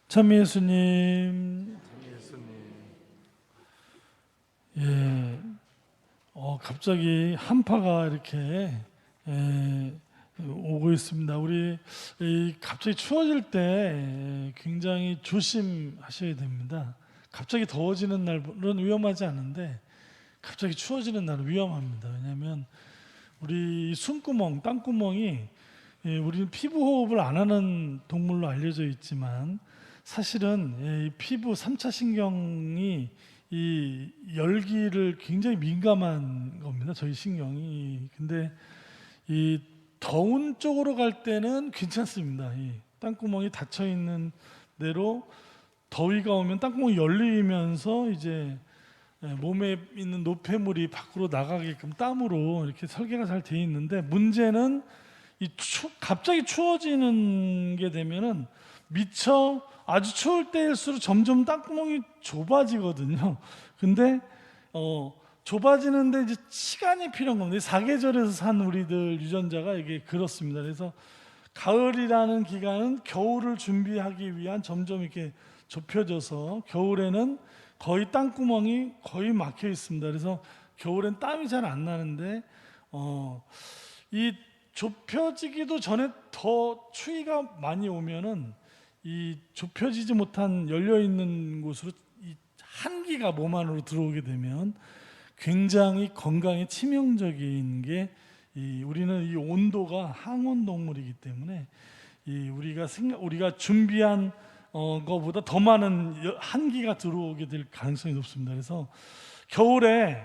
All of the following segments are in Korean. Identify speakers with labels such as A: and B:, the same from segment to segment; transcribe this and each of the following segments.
A: 참 예수님, 예, 갑자기 한파가 이렇게 오고 있습니다. 우리 갑자기 추워질 때 굉장히 조심하셔야 됩니다. 갑자기 더워지는 날은 위험하지 않은데 갑자기 추워지는 날은 위험합니다. 왜냐하면 우리 숨구멍, 땅구멍이 우리는 피부 호흡을 안 하는 동물로 알려져 있지만 사실은 이 피부 3차 신경이 이 열기를 굉장히 민감한 겁니다. 저희 신경이. 근데 이 더운 쪽으로 갈 때는 괜찮습니다. 이 땅구멍이 닫혀 있는 대로 더위가 오면 땅구멍이 열리면서 이제 몸에 있는 노폐물이 밖으로 나가게끔 땀으로 이렇게 설계가 잘 돼 있는데, 문제는 갑자기 추워지는 게 되면은 미처 아주 추울 때일수록 점점 땅구멍이 좁아지거든요. 근데 좁아지는데 이제 시간이 필요한 겁니다. 사계절에서 산 우리들 유전자가 이게 그렇습니다. 그래서 가을이라는 기간은 겨울을 준비하기 위한 점점 이렇게 좁혀져서 겨울에는 거의 땅구멍이 거의 막혀 있습니다. 그래서 겨울엔 땀이 잘 안 나는데 이 좁혀지기도 전에 더 추위가 많이 오면은 이 좁혀지지 못한 열려 있는 곳으로 이 한기가 몸 안으로 들어오게 되면 굉장히 건강에 치명적인 게, 우리는 이 온도가 항온 동물이기 때문에 우리가 준비한 거보다 더 많은 한기가 들어오게 될 가능성이 높습니다. 그래서 겨울에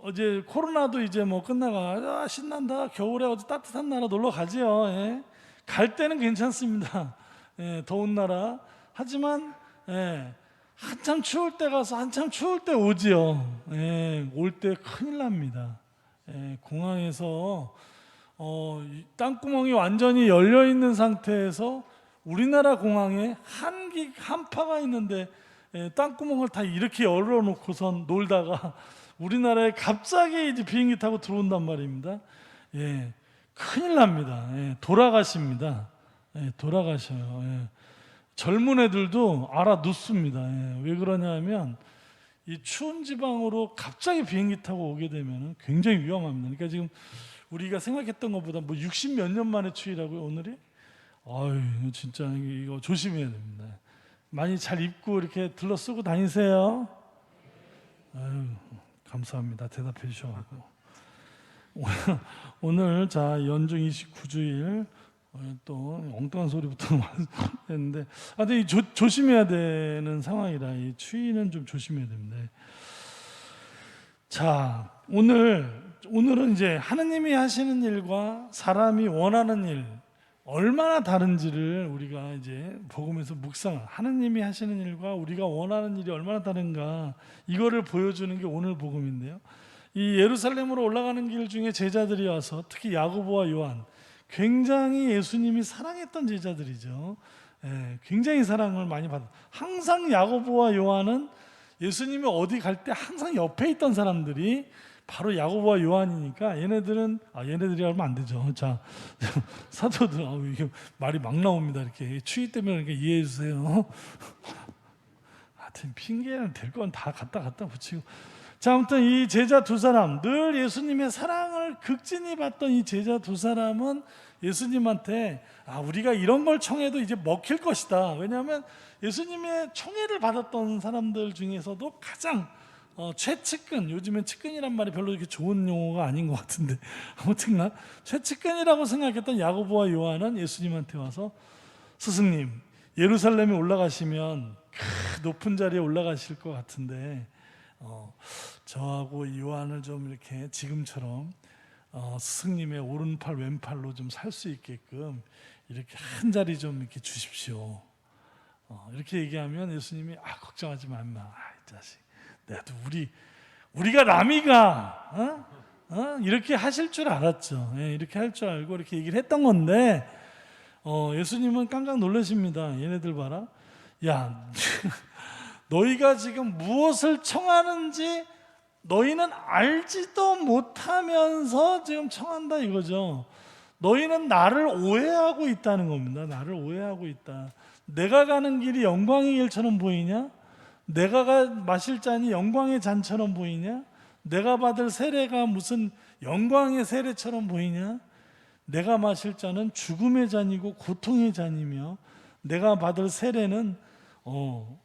A: 어제 코로나도 이제 뭐 끝나가 신난다, 겨울에 어디 따뜻한 나라 놀러 가지요. 예. 갈 때는 괜찮습니다. 예, 더운 나라. 하지만 한참 추울 때 가서 한참 추울 때 오지요. 올 때 큰일 납니다. 공항에서 땅구멍이 완전히 열려 있는 상태에서 우리나라 공항에 한파가 있는데 땅구멍을 다 이렇게 열어놓고선 놀다가 우리나라에 갑자기 이제 비행기 타고 들어온단 말입니다. 큰일 납니다. 돌아가십니다. 돌아가셔요. 젊은 애들도 알아놓습니다. 왜 그러냐면 이 추운 지방으로 갑자기 비행기 타고 오게 되면 굉장히 위험합니다. 그러니까 지금 우리가 생각했던 것보다 뭐 60 몇 년 만에 추위라고요, 오늘이? 아유, 진짜 이거 조심해야 됩니다. 많이 잘 입고 이렇게 들러 쓰고 다니세요. 아유, 감사합니다. 대답해 주셔가지고. 오늘 자 연중 29주일 또 엉뚱한 소리부터 했는데, 근데 조심해야 되는 상황이라 이 추위는 좀 조심해야 됩니다. 자, 오늘은 이제 하느님이 하시는 일과 사람이 원하는 일 얼마나 다른지를 우리가 이제 복음에서 하느님이 하시는 일과 우리가 원하는 일이 얼마나 다른가, 이거를 보여주는 게 오늘 복음인데요. 이 예루살렘으로 올라가는 길 중에 제자들이 와서, 특히 야고보와 요한, 굉장히 예수님이 사랑했던 제자들이죠. 굉장히 사랑을 많이 받았어요. 항상 야고보와 요한은 예수님이 어디 갈 때 항상 옆에 있던 사람들이 바로 야고보와 요한이니까, 얘네들이 하면 안 되죠. 자, 사도들, 이게 말이 막 나옵니다. 이렇게 추위 때문에 그러니까 이해해 주세요. 하여튼 핑계는 될 건 다 갖다 붙이고. 자, 아무튼 이 제자 두 사람, 늘 예수님의 사랑을 극진히 받던 이 제자 두 사람은 예수님한테 우리가 이런 걸 청해도 이제 먹힐 것이다. 왜냐하면 예수님의 청해를 받았던 사람들 중에서도 가장 최측근, 요즘엔 측근이란 말이 별로 이렇게 좋은 용어가 아닌 것 같은데 아무튼간 최측근이라고 생각했던 야고보와 요한은 예수님한테 와서, 스승님, 예루살렘에 올라가시면 높은 자리에 올라가실 것 같은데 저하고 요한을 좀 이렇게 지금처럼 스승님의 오른팔 왼팔로 좀 살 수 있게끔 이렇게 한 자리 좀 이렇게 주십시오. 이렇게 얘기하면 예수님이 걱정하지 마, 임마. 이 자식, 내도 우리가 남이가 이렇게 하실 줄 알았죠. 이렇게 할 줄 알고 이렇게 얘기를 했던 건데, 예수님은 깜짝 놀라십니다. 얘네들 봐라. 야, 너희가 지금 무엇을 청하는지 너희는 알지도 못하면서 지금 청한다 이거죠. 너희는 나를 오해하고 있다는 겁니다. 나를 오해하고 있다. 내가 가는 길이 영광의 길처럼 보이냐? 내가 마실 잔이 영광의 잔처럼 보이냐? 내가 받을 세례가 무슨 영광의 세례처럼 보이냐? 내가 마실 잔은 죽음의 잔이고 고통의 잔이며 내가 받을 세례는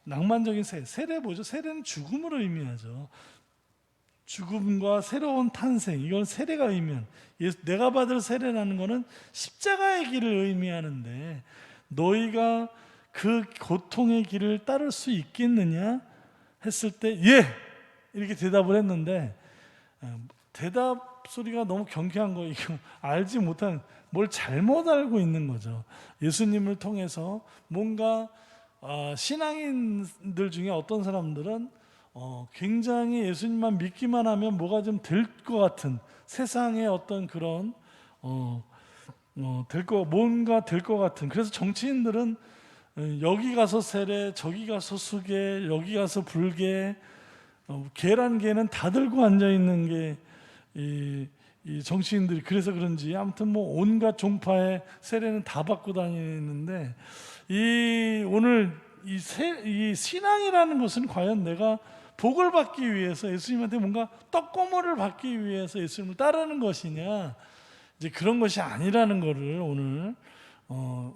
A: 낭만적인 세례 뭐죠? 세례는 죽음을 의미하죠. 죽음과 새로운 탄생, 이건 세례가 의미한, 내가 받을 세례라는 것은 십자가의 길을 의미하는데 너희가 그 고통의 길을 따를 수 있겠느냐 했을 때 예! 이렇게 대답을 했는데 대답 소리가 너무 경쾌한 거예요. 이거 알지 못한, 뭘 잘못 알고 있는 거죠. 예수님을 통해서 뭔가 신앙인들 중에 어떤 사람들은 굉장히 예수님만 믿기만 하면 뭐가 좀 될 것 같은 세상의 어떤 그런 뭔가 될 것 같은, 그래서 정치인들은 여기 가서 세례, 저기 가서 수계, 여기 가서 불계, 계란계는 다 들고 앉아 있는 게 이 정치인들이, 그래서 그런지 아무튼 뭐 온갖 종파의 세례는 다 받고 다니는데 오늘 이 신앙이라는 것은 과연 내가 복을 받기 위해서 예수님한테 뭔가 떡고물을 받기 위해서 예수님을 따르는 것이냐, 이제 그런 것이 아니라는 것을 오늘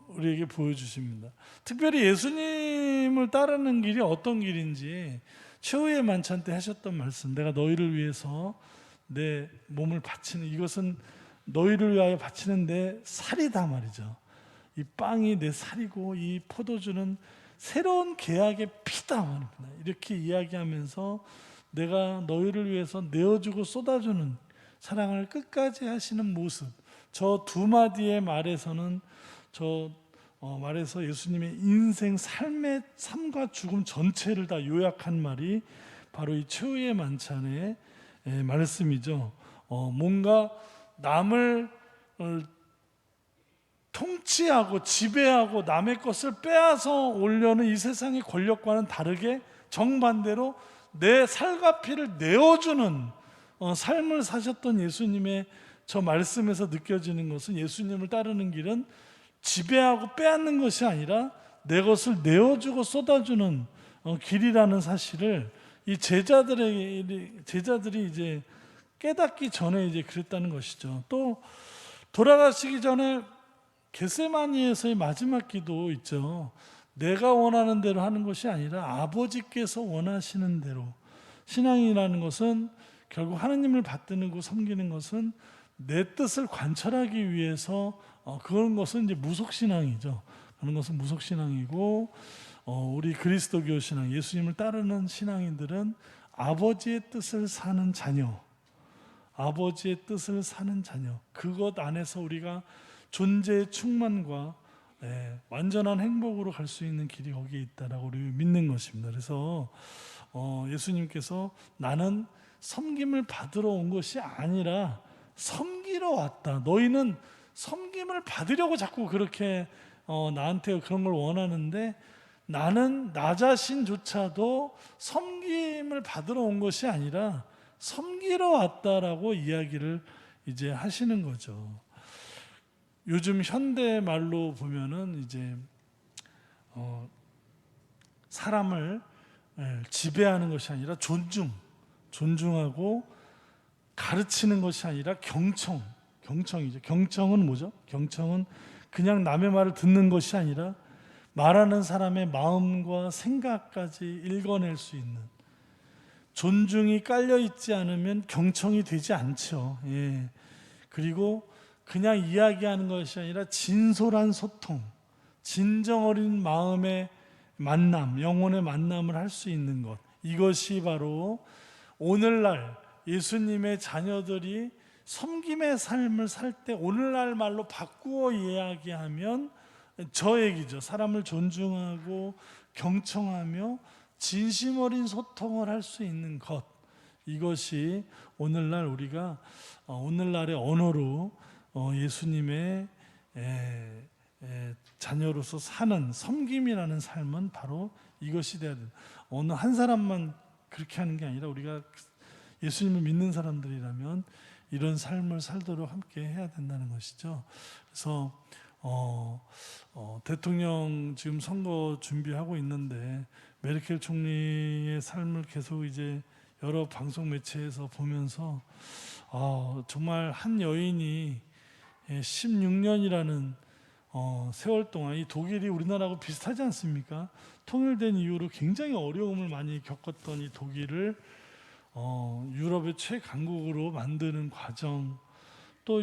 A: 우리에게 보여주십니다. 특별히 예수님을 따르는 길이 어떤 길인지 최후의 만찬 때 하셨던 말씀, 내가 너희를 위해서 내 몸을 바치는, 이것은 너희를 위하여 바치는 내 살이다 말이죠. 이 빵이 내 살이고 이 포도주는 새로운 계약의 피다 말입니다. 이렇게 이야기하면서 내가 너희를 위해서 내어주고 쏟아주는 사랑을 끝까지 하시는 모습, 저 두 마디의 말에서는 말에서 예수님의 인생, 삶과 죽음 전체를 다 요약한 말이 바로 이 최후의 만찬의 말씀이죠. 뭔가 남을 통치하고 지배하고 남의 것을 빼앗아 오려는 이 세상의 권력과는 다르게 정반대로 내 살과 피를 내어주는 삶을 사셨던 예수님의 저 말씀에서 느껴지는 것은, 예수님을 따르는 길은 지배하고 빼앗는 것이 아니라 내 것을 내어주고 쏟아주는 길이라는 사실을 이 제자들이 이제 깨닫기 전에 이제 그랬다는 것이죠. 또 돌아가시기 전에 겟세마니에서의 마지막 기도 있죠. 내가 원하는 대로 하는 것이 아니라 아버지께서 원하시는 대로. 신앙이라는 것은 결국 하느님을 받드는 섬기는 것은 내 뜻을 관철하기 위해서 그런 것은 이제 무속신앙이죠. 그런 것은 무속신앙이고, 우리 그리스도교 신앙, 예수님을 따르는 신앙인들은 아버지의 뜻을 사는 자녀, 아버지의 뜻을 사는 자녀, 그것 안에서 우리가 존재의 충만과 완전한 행복으로 갈 수 있는 길이 거기에 있다라고 우리 믿는 것입니다. 그래서 예수님께서 나는 섬김을 받으러 온 것이 아니라 섬기러 왔다. 너희는 섬김을 받으려고 자꾸 그렇게 나한테 그런 걸 원하는데, 나는 나 자신조차도 섬김을 받으러 온 것이 아니라 섬기러 왔다라고 이야기를 이제 하시는 거죠. 요즘 현대 말로 보면은 이제 사람을 지배하는 것이 아니라 존중하고 가르치는 것이 아니라 경청이죠. 경청은 뭐죠? 경청은 그냥 남의 말을 듣는 것이 아니라 말하는 사람의 마음과 생각까지 읽어낼 수 있는, 존중이 깔려 있지 않으면 경청이 되지 않죠. 그리고 그냥 이야기하는 것이 아니라 진솔한 소통, 진정 어린 마음의 만남, 영혼의 만남을 할 수 있는 것, 이것이 바로 오늘날 예수님의 자녀들이 섬김의 삶을 살 때, 오늘날 말로 바꾸어 이야기하면 저 얘기죠. 사람을 존중하고 경청하며 진심 어린 소통을 할 수 있는 것, 이것이 오늘날 우리가 오늘날의 언어로 예수님의 자녀로서 사는 섬김이라는 삶은 바로 이것이 돼야 된다. 어느 한 사람만 그렇게 하는 게 아니라 우리가 예수님을 믿는 사람들이라면 이런 삶을 살도록 함께 해야 된다는 것이죠. 그래서 대통령 지금 선거 준비하고 있는데 메르켈 총리의 삶을 계속 이제 여러 방송 매체에서 보면서 정말 한 여인이 16년이라는 세월 동안 이 독일이 우리나라하고 비슷하지 않습니까? 통일된 이후로 굉장히 어려움을 많이 겪었던 이 독일을 유럽의 최강국으로 만드는 과정, 또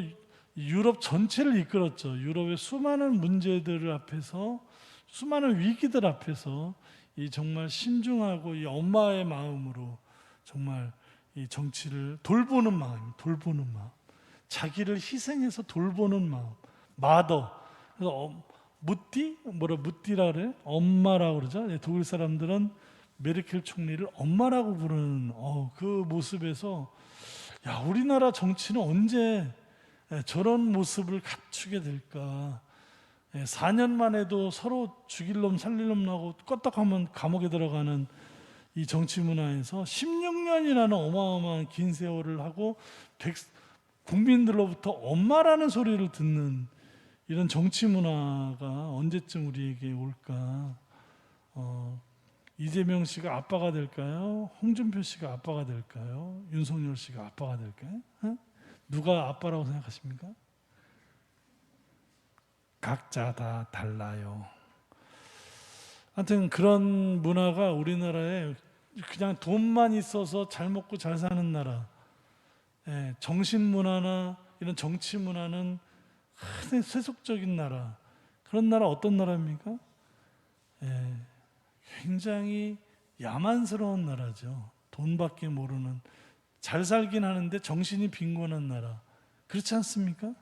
A: 유럽 전체를 이끌었죠. 유럽의 수많은 문제들 앞에서, 수많은 위기들 앞에서 이 정말 신중하고 이 엄마의 마음으로 정말 이 정치를 돌보는 마음, 자기를 희생해서 돌보는 마음, 마더. 그래서 무띠라 그래? 엄마라고 그러죠. 독일 사람들은 메르켈 총리를 엄마라고 부르는 그 모습에서 야, 우리나라 정치는 언제 저런 모습을 갖추게 될까? 4년만 해도 서로 죽일 놈 살릴 놈 나고 껐떡하면 감옥에 들어가는 이 정치 문화에서 16년이라는 어마어마한 긴 세월을 하고 국민들로부터 엄마라는 소리를 듣는 이런 정치 문화가 언제쯤 우리에게 올까? 이재명 씨가 아빠가 될까요? 홍준표 씨가 아빠가 될까요? 윤석열 씨가 아빠가 될까요? 누가 아빠라고 생각하십니까? 각자 다 달라요. 하여튼 그런 문화가 우리나라에 그냥 돈만 있어서 잘 먹고 잘 사는 나라, 정신 문화나 이런 정치 문화는 세속적인 나라, 그런 나라 어떤 나라입니까? 굉장히 야만스러운 나라죠. 돈밖에 모르는, 잘 살긴 하는데 정신이 빈곤한 나라, 그렇지 않습니까?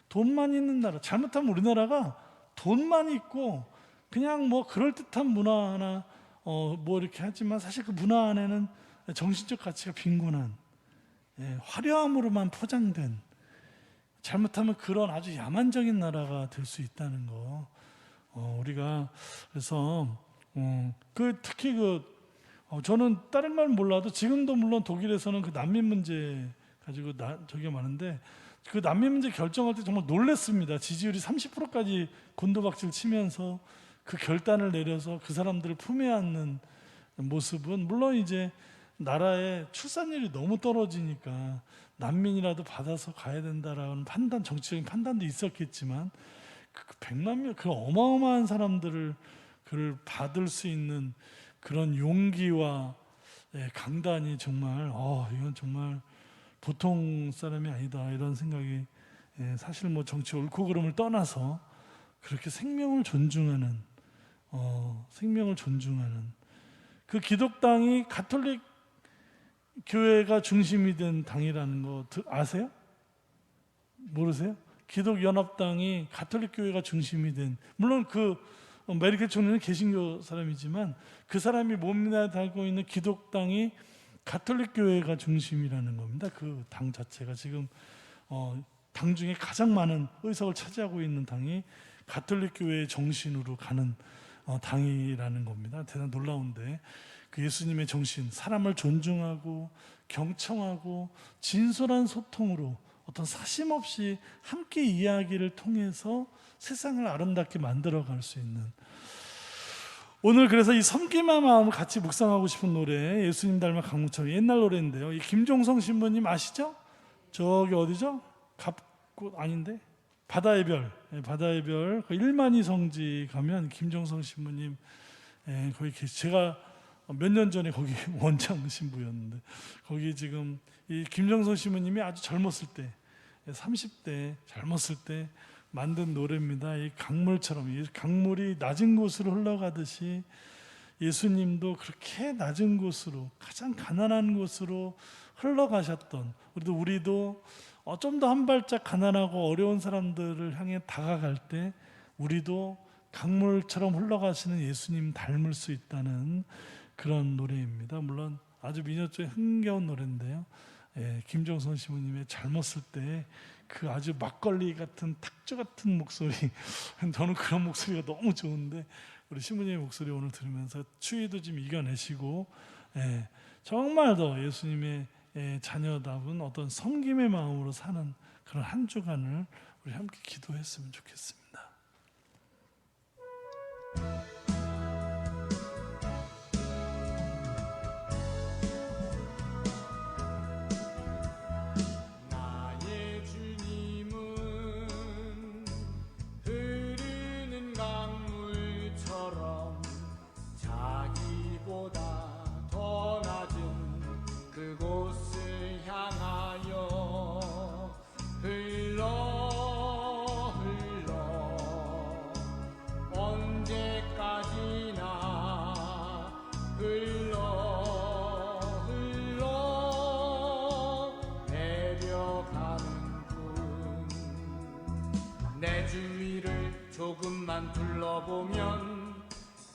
A: 돈만 있는 나라. 잘못하면 우리나라가 돈만 있고 그냥 뭐 그럴듯한 문화 하나 뭐 이렇게 하지만 사실 그 문화 안에는 정신적 가치가 빈곤한, 화려함으로만 포장된, 잘못하면 그런 아주 야만적인 나라가 될 수 있다는 거. 우리가 그래서 특히 저는 다른 말 몰라도 지금도 물론 독일에서는 그 난민 문제 가지고 저게 많은데 그 난민 문제 결정할 때 정말 놀랐습니다. 지지율이 30%까지 곤두박질 치면서 그 결단을 내려서 그 사람들을 품에 안는 모습은, 물론 이제 나라의 출산율이 너무 떨어지니까 난민이라도 받아서 가야 된다라는 정치적인 판단도 있었겠지만 그 100만 명, 그 어마어마한 사람들을 그를 받을 수 있는 그런 용기와 강단이 정말 이건 정말 보통 사람이 아니다, 이런 생각이, 사실 뭐 정치 옳고 그름을 떠나서 그렇게 생명을 존중하는 그 기독당이 가톨릭 교회가 중심이 된 당이라는 거 아세요? 모르세요? 기독연합당이 가톨릭 교회가 중심이 된, 물론 그 메르켈 총리는 개신교 사람이지만 그 사람이 몸에 달고 있는 기독당이 가톨릭 교회가 중심이라는 겁니다. 그 당 자체가 지금 당 중에 가장 많은 의석을 차지하고 있는 당이 가톨릭 교회의 정신으로 가는 당이라는 겁니다. 대단히 놀라운데 그 예수님의 정신, 사람을 존중하고 경청하고 진솔한 소통으로 어떤 사심 없이 함께 이야기를 통해서 세상을 아름답게 만들어갈 수 있는, 오늘 그래서 이 섬김의 마음을 같이 묵상하고 싶은 노래, 예수님 닮아 강무처럼, 옛날 노래인데요. 이 김종성 신부님 아시죠? 저기 어디죠? 갑곳 아닌데? 바다의 별, 바다의 별, 그 일만이 성지 가면 김종성 신부님 거기 제가 몇 년 전에 거기 원장 신부였는데 거기 지금 이 김종성 신부님이 아주 젊었을 때, 30대 젊었을 때 만든 노래입니다. 이 강물처럼, 이 강물이 낮은 곳으로 흘러가듯이 예수님도 그렇게 낮은 곳으로, 가장 가난한 곳으로 흘러가셨던, 우리도 좀 더 한 발짝 가난하고 어려운 사람들을 향해 다가갈 때 우리도 강물처럼 흘러가시는 예수님 닮을 수 있다는 그런 노래입니다. 물론 아주 민요적인 흥겨운 노래인데요. 김종선 신부님의 젊었을 때 그 아주 막걸리 같은 탁주 같은 목소리, 저는 그런 목소리가 너무 좋은데 우리 신부님의 목소리 오늘 들으면서 추위도 좀 이겨내시고 정말 더 예수님의 자녀답은 어떤 섬김의 마음으로 사는 그런 한 주간을 우리 함께 기도했으면 좋겠습니다.
B: 나의 주님은 흐르는 강물처럼 자기보다 더 낮은 그곳을 향하여 흘러 언제까지나 흘러 내려가는군. 내 주위를 조금만 둘러보면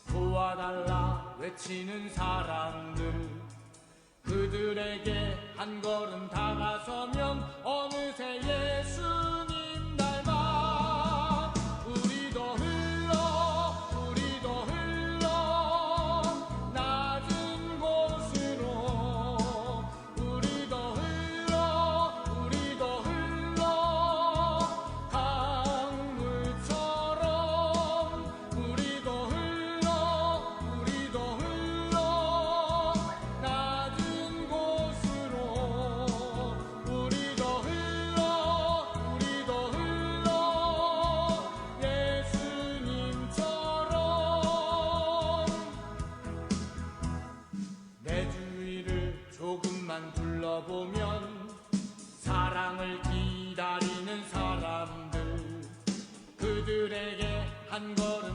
B: 도와달라 외치는 사람들, 그들에게 한 걸음 다가서면 어느새 예수님 닮아 우리도 흘러 낮은 곳으로 우리도 흘러 강물처럼 우리도 흘러 낮은 곳으로 우리도 흘러 예수님처럼. 내 주위를 조금만 둘러보면 사랑을 기다리는 사람들, 그들에게 한 걸음